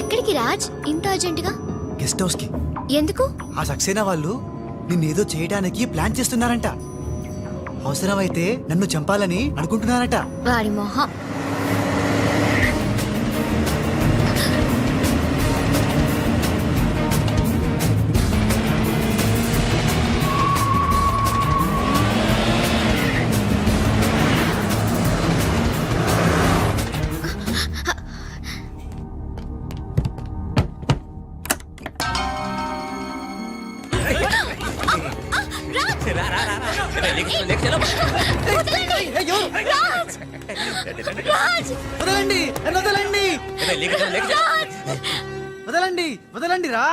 ఎక్కడికి రాజ్ ఇంత అర్జెంటుగా? గెస్ట్ హౌస్ కి. ఎందుకు? ఆ సక్సేనా వాళ్ళు నిన్నేదో చేయడానికి ప్లాన్ చేస్తున్నారంట. అవసరమైతే నన్ను చంపాలని అనుకుంటున్నారట. వాడి మొహం. వదలండి, వదలండి, వదలండి, వదలండి రా.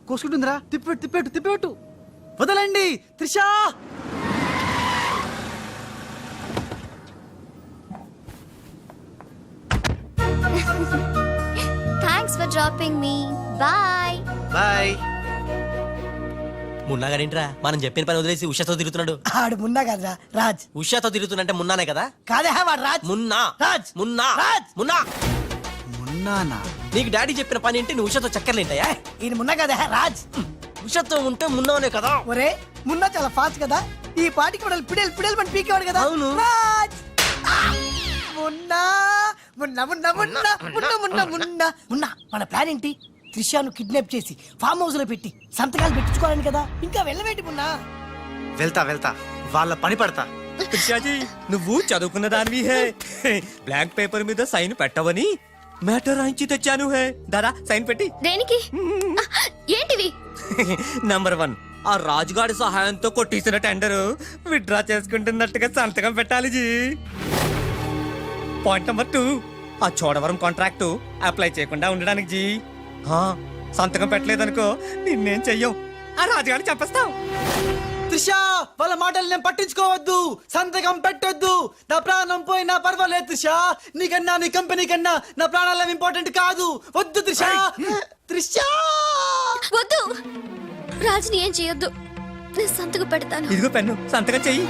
కోసుకుంటుందిరా. తిప్పెట్టు, తిప్పెట్టు, తిప్పెట్టు. వదలండి Trisha. Thanks for dropping me. Bye bye. Munna గారింట్రా మనం చెప్పిన పని వదిలేసి ఉషాతో తిరుగుతున్నాడు. ఆడు మున్నా కదరా రాజ్. ఉషాతో తిరుగుతున్నంటే మున్నానే కదా? కాదే వాడు రాజ్. మున్నా రాజ్. మున్నా రాజ్. మున్నా. మున్నానా? నీకు డాడీ చెప్పిన పని ఏంటి? నువ్వు ఉషాతో చక్కర్లేంటాయా? ఈయన మున్నా కదే రాజ్. ఉషాతో ఉంటే మున్నానే కదా? ఒరే మున్నా చాలా ఫాస్ట్ కదా, ఈ పాటికి పిడల్ పిడల్ పిడల్ మన పీకేవాడు కదా. అవును. రాజ్. మున్నా మున్నా మున్నా మున్నా మున్నా మున్నా మున్నా మున్నా. మన ప్లాన్ ఏంటి? త్రిషాను కిడ్నాప్ చేసి ఫామ్ హౌస్ లో పెట్టి సంతకాలు పెట్టించుకోవాలని కదా. ఇంకా వెళ్ళవేంటి మున్నా? వెళ్తా వెళ్తా, వాళ్ళ పని పడతా. త్రిషాజీ నువ్వు చదువుకున్న దానివి హే. బ్లాంక్ పేపర్ మీద సైన్ పెట్టవని మ్యాటర్ రాయించి తెచ్చాను హే. దాదా సైన్ పెట్టి. దేనికి? ఏంటివి? నంబర్ 1, ఆ రాజుగాడి సహాయంతో కొట్టేసిన టెండర్ విత్డ్రా చేసుకుంటున్నట్టుగా సంతకం పెట్టాలి జీ. పాయింట్ నంబర్ 2, ఆ చోడవరం కాంట్రాక్టు అప్లై చేయకుండా ఉండడానికి జీ. సంతకం పెట్టలేదనుకో నిన్నేం చెయ్యం, ఆ రాజుగాడిని చంపేస్తాం. త్రిషా, వాళ్ళ మాటలు నేను పట్టించుకోవద్దు, సంతకం పెట్టొద్దు. నా ప్రాణం పోయినా పర్వాలేదు త్రిషా. నీకన్నా నీ కంపెనీ కన్నా నా ప్రాణాలు ఇంపార్టెంట్ కాదు. వద్దు త్రిషా. త్రిషా వద్దు. రాజ్ని ఏం చేయొద్దు. నేను సంతకం పెడతాను. ఇదిగో పెన్ను, సంతకం చెయ్యి.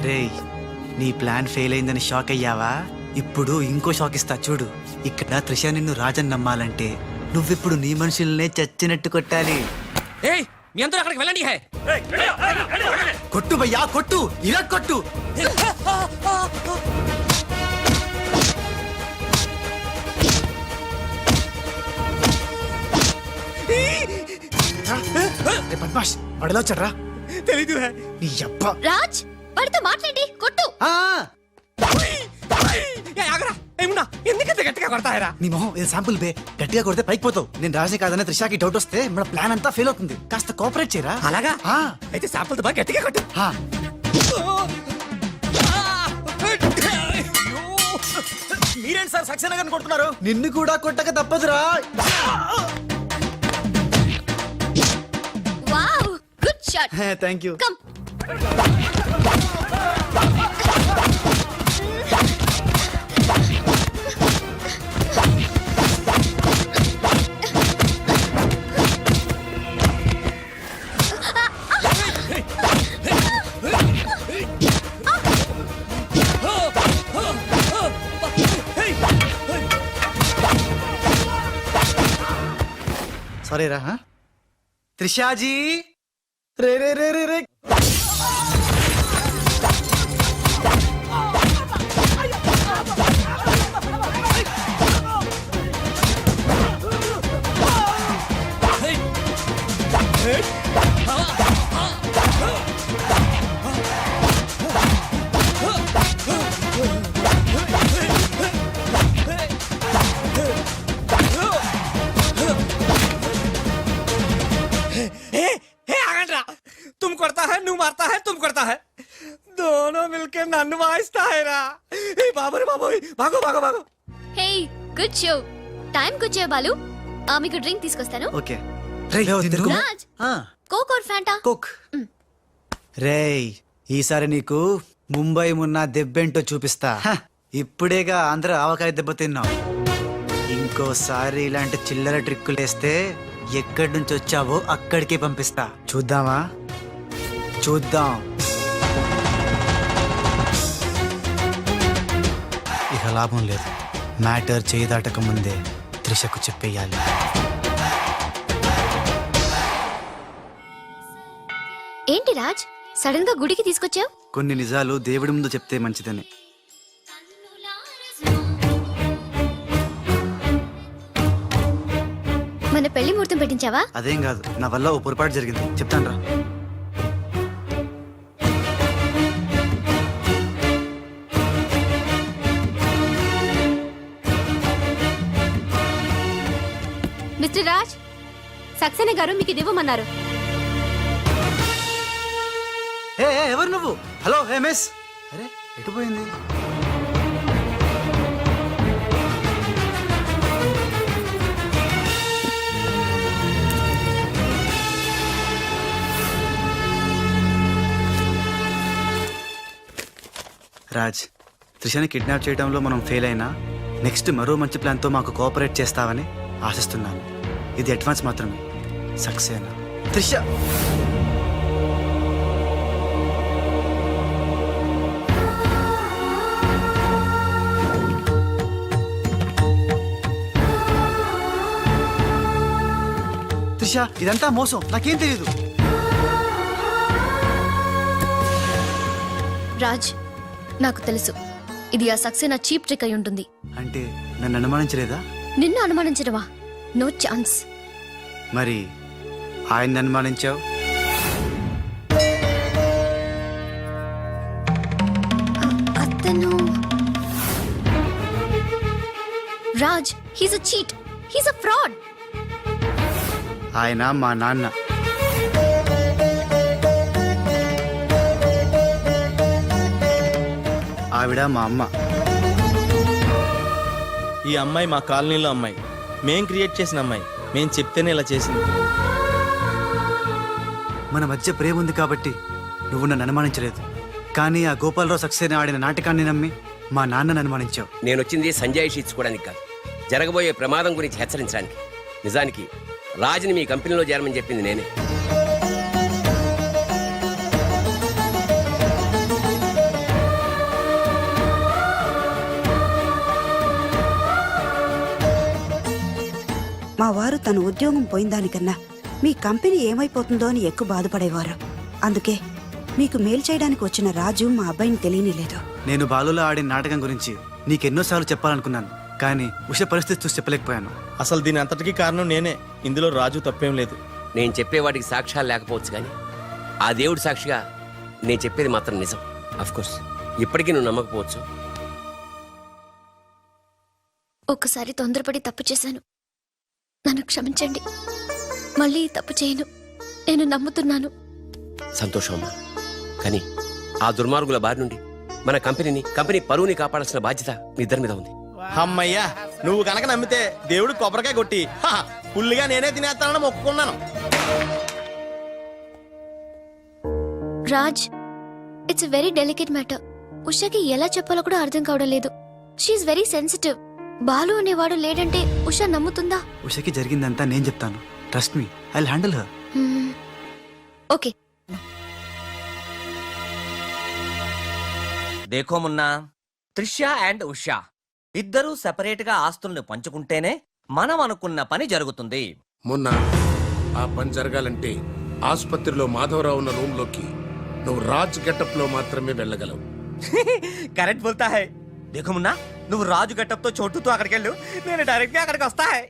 రేయ్, నీ ప్లాన్ ఫెయిల్ అయిందని షాక్ అయ్యావా? ఇప్పుడు ఇంకో షాక్ ఇస్తా చూడు. ఇక్కడ త్రిష నిన్ను రాజన్ నమ్మాలంటే నువ్విప్పుడు నీ మనుషుల్నే చచ్చినట్టు కొట్టాలి. ఏయ్ మీ అందరూ అక్కడికి వెళ్ళండి హే. కొట్టు భయ్యా, కొట్టు, ఇలా కొట్టు. బద్మాష్, వాడిలో వచ్చాడ్రా. తెలీదు హే. నీ అబ్బా. రాజ్, వాడితో మాట్లాడి కొట్టు. ఎందుకంత గట్టిగా కొడతాయరా? నీ మొహం ఇది శాంపుల్ బే. గట్టిగా కొడితే పైకి పోతావు. నేను రాజే కాదనే త్రిషాకి డౌట్ వస్తే మన ప్లాన్ అంతా ఫెయిల్ అవుతుంది. కాస్త కోఆపరేట్ చేయరా. అలాగా? ఆ. అయితే శాంపుల్ తో బాగా గట్టిగా కొట్టు. ఆ. మీరేంటి సార్ సక్సేనా గారిని కొడుతున్నారు? నిన్ను కూడా కొట్టక తప్పదురా. Wow, good shot. Thank you. Come. Sorry రా. త్రిషాజీ, రే రే రే రే రే. तुम करता है, नू मारता है, तुम करता है, दोनों मिलके नन्नु वाइस्ता है रा. ए बाबू रे बाबू, भागो भागो भागो. హే, గుడ్ షో. టైం వచ్చే బాలు. మీకు డ్రింక్ తీసుకొస్తాను. Okay. Raj, Coke or Fanta? Coke. రేయ్ ఈసారి నీకు ముంబై మున్న దెబ్బేంటో చూపిస్తా ఇప్పుడేగా ఆంధ్ర ఆవకాయ దెబ్బ తిన్నావు ఇంకోసారి ఇలాంటి చిల్లర ట్రిక్కులేస్తే ఎక్కడి నుంచి వచ్చావో అక్కడికే పంపిస్తా చూద్దామా చూద్దాం ఇక లాభం లేదు మ్యాటర్ చేయి దాటక ముందే త్రిషకు చెప్పేయాలి ఏంటి రాజ్ సడన్ గా గుడికి తీసుకొచ్చావు? కొన్ని నిజాలు దేవుడి ముందు చెప్తే మంచిదని మన పెళ్లి ముహూర్తం పెట్టించావా? అదేం కాదు నా వల్ల ఓ పొరపాటు జరిగింది చెప్తాను రా మిస్టర్ రాజ్ సక్సేనా గారు మీకు ఇది ఇవ్వమన్నారు. ఎవరు నువ్వు? Hello hey miss. అరే ఎటు పోయింది? రాజ్, త్రిషని కిడ్నాప్ చేయడంలో మనం ఫెయిల్ అయినా నెక్స్ట్ మరో మంచి ప్లాన్తో మాకు కోఆపరేట్ చేస్తావని ఆశిస్తున్నాను. ఇది అడ్వాన్స్ మాత్రమే. సక్సేనా త్రిష. త్రిష ఇదంతా మోసం, నాకేం తెలియదు. రాజ్ నాకు తెలుసు ఇది ఆ సక్సేనా చీప్ ట్రిక్ అయి ఉంటుంది. అంటే నన్ను అనుమానించలేదా? నిన్ను అనుమానించడమా? No chance. మరి ఆయన్ని అనుమానించావు? అతను Raj he's a cheat, he's a fraud. ఆయన మా నాన్న. ఆవిడ మా అమ్మ. ఈ అమ్మాయి మా కాలనీలో అమ్మాయి, మేం క్రియేట్ చేసిన అమ్మాయి, మేం చెప్తేనే ఇలా చేసింది. మన మధ్య ప్రేమ ఉంది కాబట్టి నువ్వు నన్ను అనుమానించలేదు. కానీ ఆ గోపాలరావు సక్సేనా ఆడిన నాటకాన్ని నమ్మి మా నాన్నను అనుమానించావు. నేను వచ్చింది సంజయ్ ఇచ్చుకోవడానికి కాదు, జరగబోయే ప్రమాదం గురించి హెచ్చరించడానికి. నిజానికి రాజుని మీ కంపెనీలో చేరమని చెప్పింది నేనే. మా వారు తన ఉద్యోగం పోయిందానికన్నా మీ కంపెనీ ఏమైపోతుందో అని ఎక్కువ బాధపడేవారు. అందుకే మీకు మేలు చేయడానికి వచ్చిన రాజు మా అబ్బాయిని తెలియనిలేదు. నేను బాలులో ఆడిన నాటకం గురించి నీకెన్నోసార్లు చెప్పాలనుకున్నాను, కానీ ఉష పరిస్థితి చూసి చెప్పలేకపోయాను. అసలు దీని అంతటికీ కారణం నేనే. ఇందులో రాజు తప్పేం లేదు. నేను చెప్పేవాటికి సాక్ష్యాలు లేకపోవచ్చు కానీ ఆ దేవుడి సాక్షిగా నేను చెప్పేది మాత్రం నిజం. అఫ్కోర్స్ ఇప్పటికీ నువ్వు నమ్మకపోవచ్చు. ఒక్కసారి తొందరపడి తప్పు చేశాను, నన్ను క్షమించండి. మళ్ళీ ఈ తప్పు చేయను. నేను నమ్ముతున్నాను. సంతోషం అమ్మా. కానీ ఆ దుర్మార్గుల బారి నుండి మన కంపెనీ పరువుని కాపాడాల్సిన బాధ్యత మీ ఇద్దరి మీద ఉంది. అమ్మయ్యా, నువ్వు కనుక నమ్మితే దేవుడు కొబ్బరికాయ కొట్టి ఫుల్గా నేనే తినేస్తానని మొక్కుకున్నాను. Raj, it's very delicate matter. ఉషకి ఎలా చెప్పాలో కూడా అర్థం కావడం లేదు. She very sensitive. బాలు అనేవాడు లేడంటే ఉష నమ్ముతుందా? ఉషకి జరిగిందంతా నేను చెప్తాను. Trust me, I will handle her. Okay. దేఖో మున్నా, త్రిష అండ్ ఉషా ఇద్దరూ సెపరేట్ గా ఆస్తుల్ని పంచుకుంటేనే మనం అనుకున్న పని జరుగుతుంది. మొన్న ఆ పని జరగాలంటే ఆసుపత్రిలో మాధవరావు ఉన్న రూమ్ లోకి నువ్వు రాజ్ గెటప్ లో మాత్రమే వెళ్ళగలవు. కరెక్ట్ బోల్తా హై. దేఖో మున్నా, నువ్వు రాజు గెటప్ తో చోటుతో అక్కడికి వెళ్ళు, నేను డైరెక్ట్ గా అక్కడికి వస్తా high.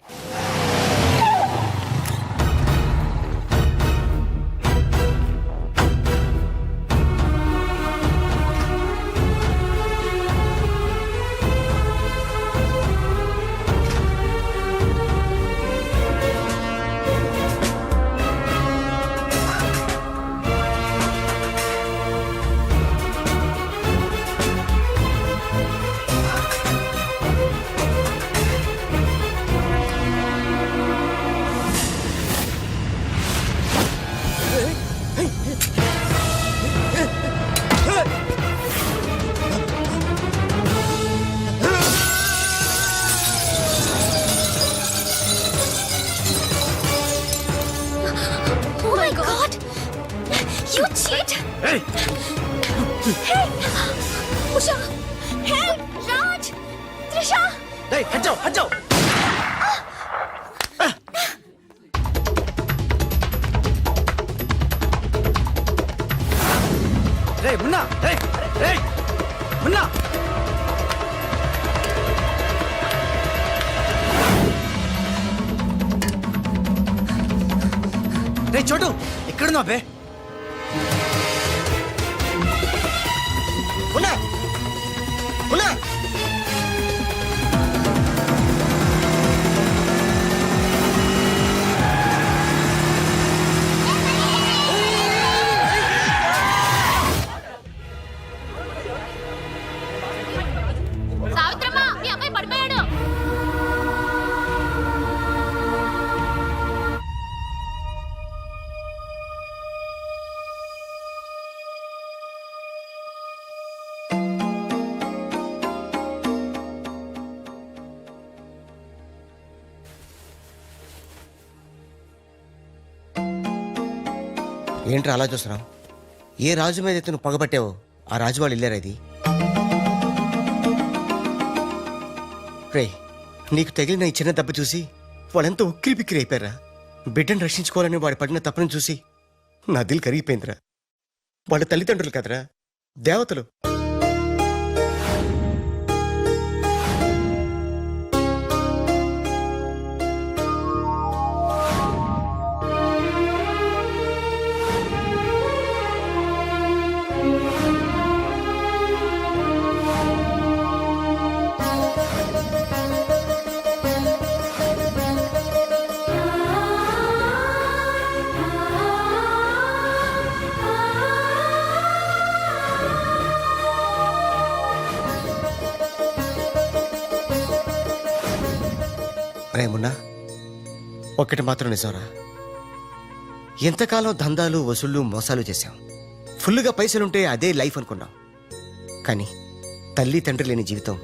You cheat! Hey! Usha! Help! Raj! Trisha! హజ్జో రే మున్నా రే రే మున్నా రే చోటు ఎక్కడున్నావు బే ఉన్నా ఉన్నా సావిత్రమ్మ మీ అమ్మాయి పడిపోయాడు. ఏంట్రా అలా చూస్తున్నావు? ఏ రాజు మీద అయితే నువ్వు పగబట్టావో ఆ రాజు వాళ్ళు వెళ్ళారా ఇది? రే, నీకు తగిలిన ఈ చిన్న దెబ్బ చూసి వాళ్ళెంతో ఉక్కిరి బిక్కిరి అయిపోయారా. బిడ్డను రక్షించుకోవాలని వాడు పడిన తప్పును చూసి నా దిల్ కరిగిపోయిందిరా. వాళ్ళ తల్లిదండ్రులు కదరా, దేవతలు. రేమున్నా, ఒక్కటి మాత్రం నిజంరా, ఎంతకాలం దందాలు వసూళ్ళు మోసాలు చేశాం. ఫుల్గా పైసలుంటే అదే లైఫ్ అనుకున్నాం. కానీ తల్లి తండ్రి లేని జీవితం